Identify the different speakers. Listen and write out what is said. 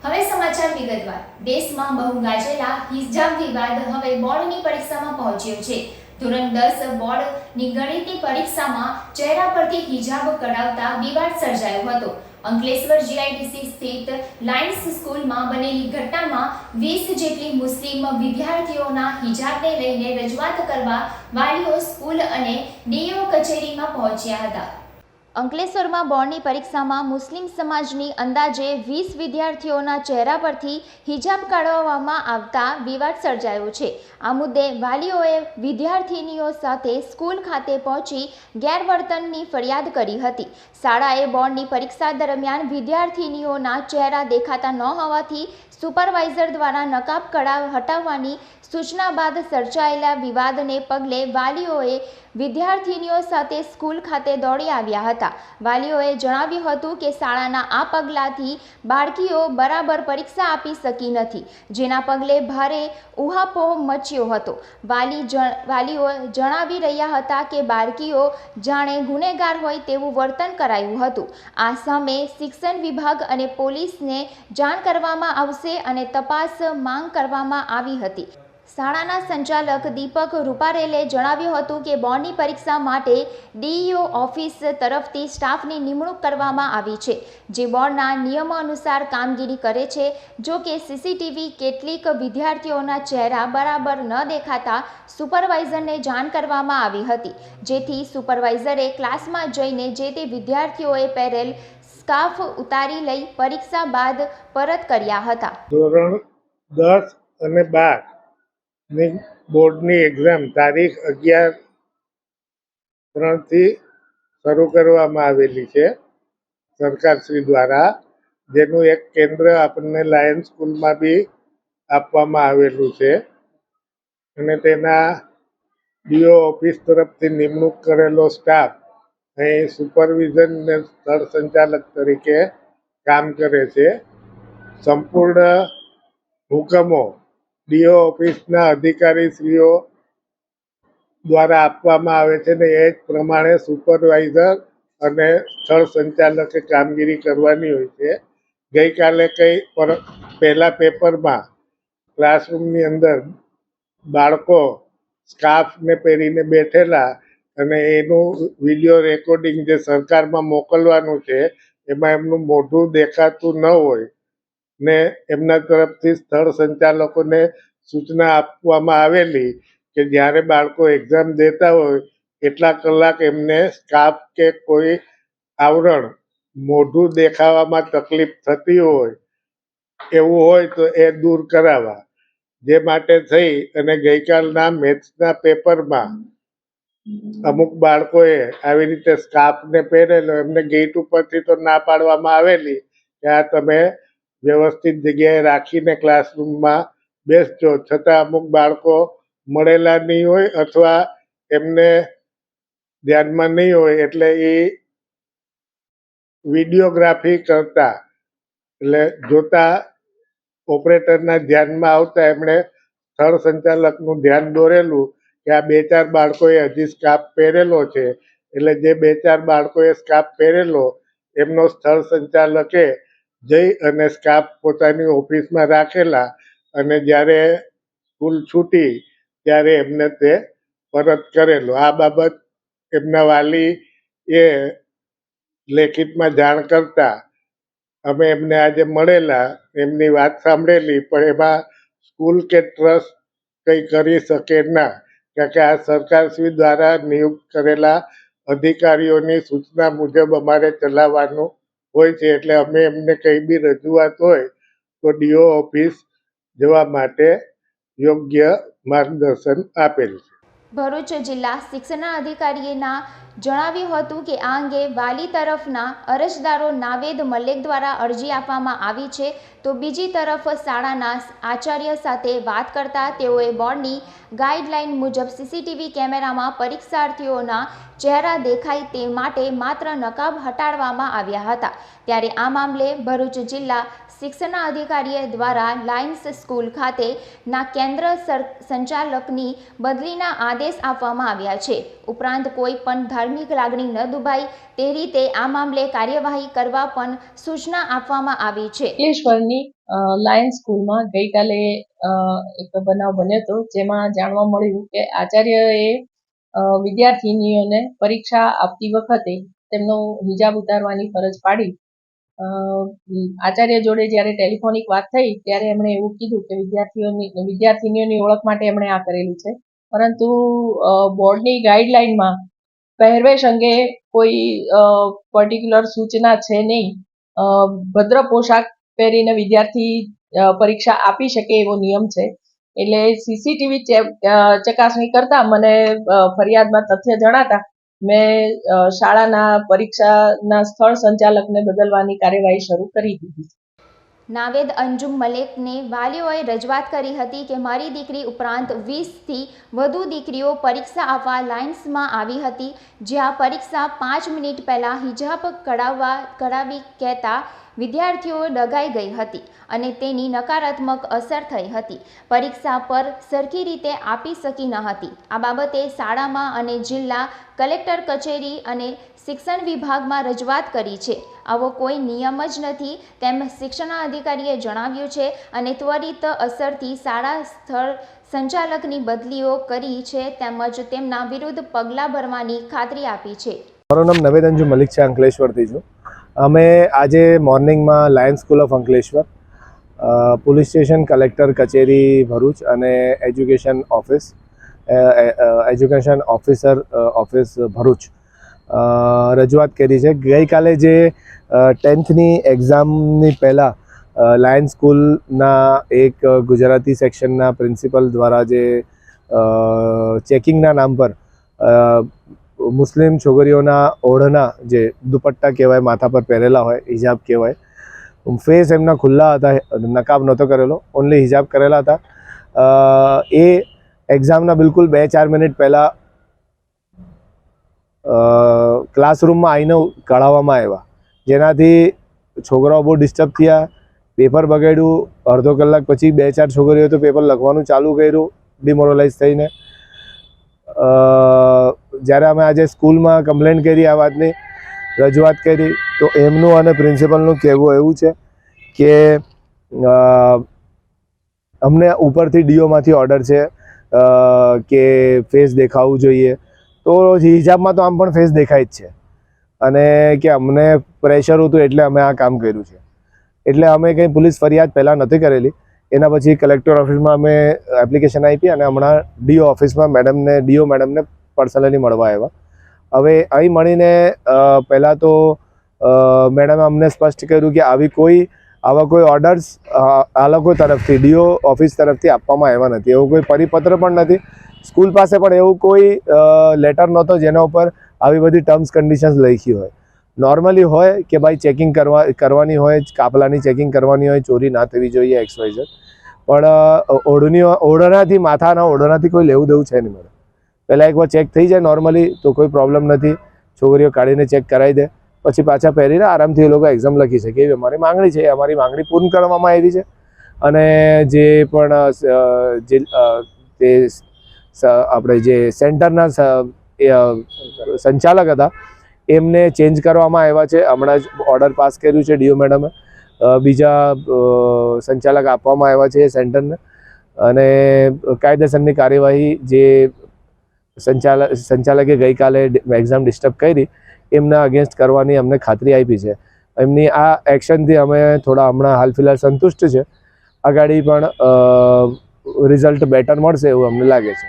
Speaker 1: હવે સમાચાર વિગતવાર। દેશમાં બહુ ગાજેલા હિજાબ વિવાદ હવે બોર્ડની પરીક્ષામાં પહોંચ્યો છે। ધોરણ 10 બોર્ડની ગણિતની પરીક્ષામાં ચહેરા પરથી હિજાબ કઢાવતા વિવાદ સર્જાયો હતો। અંકલેશ્વર જીઆઈડીસી સ્થિત લાયન્સ સ્કૂલમાં બનેલી ઘટનામાં 20 જેટલી મુસ્લિમ વિદ્યાર્થીઓના હિજાબને લઈને રજૂઆત કરવા વાલીઓ સ્કૂલ અને ડીઓ કચેરીમાં પહોંચ્યા હતા। અંકલેશ્વરમાં બોર્ડની પરીક્ષામાં મુસ્લિમ સમાજની અંદાજે 20 વિદ્યાર્થીઓના ચહેરા પરથી હિજાબ કાઢવામાં આવતા વિવાદ સર્જાયો છે। આ મુદ્દે વાલીઓએ વિદ્યાર્થીનીઓ સાથે સ્કૂલ ખાતે પહોંચી ગેરવર્તનની ફરિયાદ કરી હતી। શાળાએ બોર્ડની પરીક્ષા દરમિયાન વિદ્યાર્થીનીઓના ચહેરા દેખાતા ન હોવાથી સુપરવાઇઝર દ્વારા નકાબ હટાવવાની સૂચના બાદ સર્જાયેલા વિવાદને પગલે વાલીઓએ વિદ્યાર્થીનીઓ સાથે સ્કૂલ ખાતે દોડી આવ્યા હતા। વાલીઓએ જણાવ્યું હતું કે શાળાના આ પગલાંથી બાળકીઓ બરાબર પરીક્ષા આપી શકી નથી, જેના પગલે ભારે ઉહાપોહ મચ્યો હતો। વાલીઓ જણાવી રહ્યા હતા કે બાળકીઓ જાણે ગુનેગાર હોય તેવું વર્તન કરાયું હતું। આ સામે શિક્ષણ વિભાગ અને પોલીસને જાણ કરવામાં આવશે અને તપાસ માંગ કરવામાં આવી હતી। શાળાના સંચાલક દીપક રૂપારેલે જણાવ્યું હતું કે બોર્ડની પરીક્ષા માટે ડીઈઓ ઓફિસ તરફથી સ્ટાફની નિમણૂક કરવામાં આવી છે, જે બોર્ડના નિયમો અનુસાર કામગીરી કરે છે। જો કે સીસીટીવી કેટલીક વિદ્યાર્થીઓના ચહેરા બરાબર ન દેખાતા સુપરવાઇઝરને જાણ કરવામાં આવી હતી, જેથી સુપરવાઇઝરે ક્લાસમાં જઈને જે તે વિદ્યાર્થીઓએ પહેરેલ સ્કાર્ફ ઉતારી લઈ પરીક્ષા બાદ પરત કર્યા હતા।
Speaker 2: ધોરણ 10 અને 12 ની બોર્ડની એક્ઝામ તારીખ 11/3 થી શરૂ કરવામાં આવેલી છે સરકારશ્રી દ્વારા, જેનું એક કેન્દ્ર આપણને લાયન્સ સ્કૂલમાં બી આપવામાં આવેલું છે અને તેના ડીઓ ઓફિસ તરફથી નિમણૂક કરેલો સ્ટાફ અહીં સુપરવિઝન અને સ્થળ સંચાલક તરીકે કામ કરે છે। સંપૂર્ણ હુકમો ડીઓ ઓફિસના અધિકારીશ્રીઓ દ્વારા આપવામાં આવે છે ને એ જ પ્રમાણે સુપરવાઇઝર અને સ્થળ સંચાલકે કામગીરી કરવાની હોય છે। ગઈકાલે પહેલા પેપરમાં ક્લાસરૂમની અંદર બાળકો સ્કાર્ફને પહેરીને બેઠેલા અને એનું વિડીયો રેકોર્ડિંગ જે સરકારમાં મોકલવાનું છે એમાં એમનું મોઢું દેખાતું ન હોય ને એમના તરફથી સ્થળ સંચાલકોને સૂચના આપવામાં આવેલી કે જ્યારે બાળકો એક્ઝામ દેતા હોય એટલા કલાક એમને સ્કાર્ફ કે કોઈ આવરણ મોઢું દેખાવામાં તકલીફ થતી હોય એવું હોય તો એ દૂર કરાવવા, જે માટે થઈ અને ગઈકાલના મેથ્સના પેપરમાં અમુક બાળકોએ આવી રીતે સ્કાર્ફને પહેરેલો, એમને ગેટ ઉપરથી તો ના પાડવામાં આવેલી કે આ તમે વ્યવસ્થિત જગ્યાએ રાખીને ક્લાસરૂમમાં બેસજો, છતાં અમુક બાળકો મળેલા નહીં હોય અથવા એમને ધ્યાનમાં નહીં હોય એટલે એ વિડીયોગ્રાફી કરતા એટલે જોતા ઓપરેટરના ધ્યાનમાં આવતા એમણે સ્થળ સંચાલકનું ધ્યાન દોરેલું કે આ 2-4 બાળકોએ હજી સ્કાર્ફ પહેરેલો છે, એટલે જે 2-4 બાળકોએ સ્કાર્ફ પહેરેલો એમનો સ્થળ સંચાલકે જઈ અને સ્કાર્ફ પોતાની ઓફિસમાં રાખેલા અને જ્યારે સ્કૂલ છૂટી ત્યારે એમને તે પરત કરેલો। આ બાબત એમના વાલીએ લેખિતમાં જાણ કરતા અમે એમને આજે મળેલા, એમની વાત સાંભળેલી, પણ એમાં સ્કૂલ કે ટ્રસ્ટ કંઈ કરી શકે ના, કારણ કે આ સરકારશ્રી દ્વારા નિયુક્ત કરેલા અધિકારીઓની સૂચના મુજબ અમારે ચલાવવાનું હોય છે, એટલે અમે એમને કંઈ બી રજૂઆત હોય તો ડીઓ ઓફિસ જવા માટે યોગ્ય માર્ગદર્શન આપેલ છે।
Speaker 1: ભરૂચ જિલ્લા શિક્ષણાધિકારીના જણાવ્યું હતું કે આ અંગે વાલી તરફના અરજદારો નાવેદ મલેક દ્વારા અરજી આપવામાં આવી છે, તો બીજી તરફ શાળાના આચાર્ય સાથે વાત કરતા તેઓએ બોર્ડની ગાઈડલાઈન મુજબ સીસીટીવી કેમેરામાં પરીક્ષાર્થીઓના ચહેરા દેખાય તે માટે માત્ર નકાબ હટાડવામાં આવ્યા હતા। ત્યારે આ મામલે ભરૂચ જિલ્લા શિક્ષણ અધિકારીએ દ્વારા લાયન્સ સ્કૂલ ખાતે ના કેન્દ્ર સંચાલકની બદલીના આદેશ આપવામાં આવ્યા છે. ઉપરાંત કોઈ પણ ધાર્મિક લાગણી ન દુભાય તે રીતે આ મામલે કાર્યવાહી કરવા પણ સૂચના આપવામાં આવી છે.
Speaker 3: અંકલેશ્વરની લાયન્સ સ્કૂલમાં ગઈકાલે એક બનાવ બન્યો હતો, જેમાં જાણવા મળ્યું કે આચાર્યએ વિદ્યાર્થીનીઓને પરીક્ષા આપતી વખતે તેમનો હિજાબ ઉતારવાની ફરજ પાડી. આચાર્ય જોડે જ્યારે ટેલિફોનિક વાત થઈ ત્યારે એમણે એવું કીધું કે વિદ્યાર્થીનીઓની ઓળખ માટે એમણે આ કરેલું છે, પરંતુ બોર્ડની ગાઈડલાઇનમાં પહેરવેશ અંગે કોઈ પર્ટિક્યુલર સૂચના છે નહીં. ભદ્ર પોશાક પહેરીને વિદ્યાર્થી પરીક્ષા આપી શકે એવો નિયમ છે. એટલે સીસીટીવી ચકાસણી કરતા મને ફરિયાદમાં તથ્ય જણાતા મેં શાળાના પરીક્ષાના સ્થળ સંચાલકને બદલવાની કાર્યવાહી શરૂ કરી દીધી.
Speaker 1: નાવેદ અંજુમ મલેકને વાલીઓએ રજૂઆત કરી હતી કે મારી દીકરી ઉપરાંત 20થી વધુ દીકરીઓ પરીક્ષા આપવા લાઇન્સમાં આવી હતી, જ્યાં પરીક્ષા 5 મિનિટ પહેલાં હિજાબ કઢાવી કહેતા વિદ્યાર્થીઓ ડઘાઈ ગઈ હતી અને તેની નકારાત્મક અસર થઈ હતી. પરીક્ષા પર સરખી રીતે આપી શકી ન હતી. આ બાબતે શાળામાં અને જિલ્લા કલેક્ટર કચેરી અને શિક્ષણ વિભાગમાં રજૂઆત કરી છે. આવો કોઈ નિયમ જ નથી તેમ શિક્ષણ અધિકારીએ જણાવ્યું છે અને ત્વરિત અસરથી શાળા સ્થળ સંચાલકની બદલીઓ કરી છે તેમજ તેમના વિરુદ્ધ પગલાં ભરવાની ખાતરી આપી છે.
Speaker 4: મારું નામ નવેદ અંજુમ મલિક છે, અંકલેશ્વરથી છું. અમે આજે મોર્નિંગમાં lions school of Ankleshwar, police station, collector કચેરી ભરૂચ અને એજ્યુકેશન ઓફિસર ઓફિસ ભરૂચ રજૂઆત કરી છે. ગઈકાલે જે 10thની એક્ઝામની પહેલાં લાયન્સ સ્કૂલના એક ગુજરાતી સેક્શનના પ્રિન્સિપલ દ્વારા જે ચેકિંગના નામ પર મુસ્લિમ છોકરીઓના ઓઢના, જે દુપટ્ટા કહેવાય, માથા પર પહેરેલા હોય, હિજાબ કહેવાય, ફેસ એમના ખુલ્લા હતા, નકાબ નહોતો કરેલો, ઓનલી હિજાબ કરેલા હતા. એ એક્ઝામના બિલકુલ 2-4 મિનિટ પહેલાં ક્લાસરૂમમાં આવીને કઢાવવામાં આવ્યા, જેનાથી છોકરાઓ બહુ ડિસ્ટર્બ થયા. પેપર બગાડ્યું. અડધો કલાક પછી 2-4 છોકરીઓ તો પેપર લખવાનું ચાલુ કર્યું ડિમોરલાઇઝ થઈને. જ્યારે અમે આજે સ્કૂલમાં કમ્પ્લેન્ટ કરી, આ વાતની રજૂઆત કરી, તો એમનું અને પ્રિન્સિપલનું કહેવું એવું છે કે અમને ઉપરથી ડીઓમાંથી ઓર્ડર છે કે ફેસ દેખાવું જોઈએ. તો હિજાબમાં તો આમ પણ ફેસ દેખાય જ છે અને કે અમને પ્રેશર હતું એટલે અમે આ કામ કર્યું છે. એટલે અમે કંઈ પોલીસ ફરિયાદ પહેલાં નથી કરેલી. એના પછી કલેક્ટર ઓફિસમાં અમે એપ્લિકેશન આપી અને હમણાં ડીઓ ઓફિસમાં ડીઓ મેડમને પર્સનલી મળવા આવ્યા. હવે અહીં મળીને પહેલાં તો મેડમે અમને સ્પષ્ટ કર્યું કે આવા કોઈ ઓર્ડર્સ આ લોકો તરફથી, ડીઓ ઓફિસ તરફથી આપવામાં આવ્યા નથી. એવો કોઈ પરિપત્ર પણ નથી. સ્કૂલ પાસે પણ એવું કોઈ લેટર નહોતો જેના ઉપર આવી બધી ટર્મ્સ કન્ડિશન્સ લખી હોય. નોર્મલી હોય કે ભાઈ ચેકિંગ કરવાની હોય, કાપલાની ચેકિંગ કરવાની હોય, ચોરી ના થવી જોઈએ, XYZ. પણ ઓઢણાથી, માથાના ઓઢણાથી કોઈ લેવું દેવું છે નહીં. મારે પહેલાં એકવાર ચેક થઈ જાય નોર્મલી તો કોઈ પ્રોબ્લેમ નથી. છોકરીઓ કાઢીને ચેક કરાવી દે, પછી પાછા પહેરીને આરામથી એ લોકો એક્ઝામ લખી શકે. એવી અમારી માંગણી છે. અમારી માંગણી પૂર્ણ કરવામાં આવી છે. અને જે પણ આપણે જે સેન્ટરના સંચાલક હતા એમને ચેન્જ કરવામાં આવ્યા છે. હમણાં જ ઓર્ડર પાસ કર્યું છે ડીઓ મેડમે. બીજા સંચાલક આપવામાં આવ્યા છે સેન્ટરને, અને કાયદેસરની કાર્યવાહી જે સંચાલકે ગઈકાલે એક્ઝામ ડિસ્ટર્બ કરી એમના અગેન્સ્ટ કરવાની અમને ખાતરી આપી છે. એમની આ એક્શનથી અમે થોડા હમણાં હાલ ફિલહાલ સંતુષ્ટ છે. આગળ પણ રિઝલ્ટ બેટર મળશે એવું અમને લાગે છે.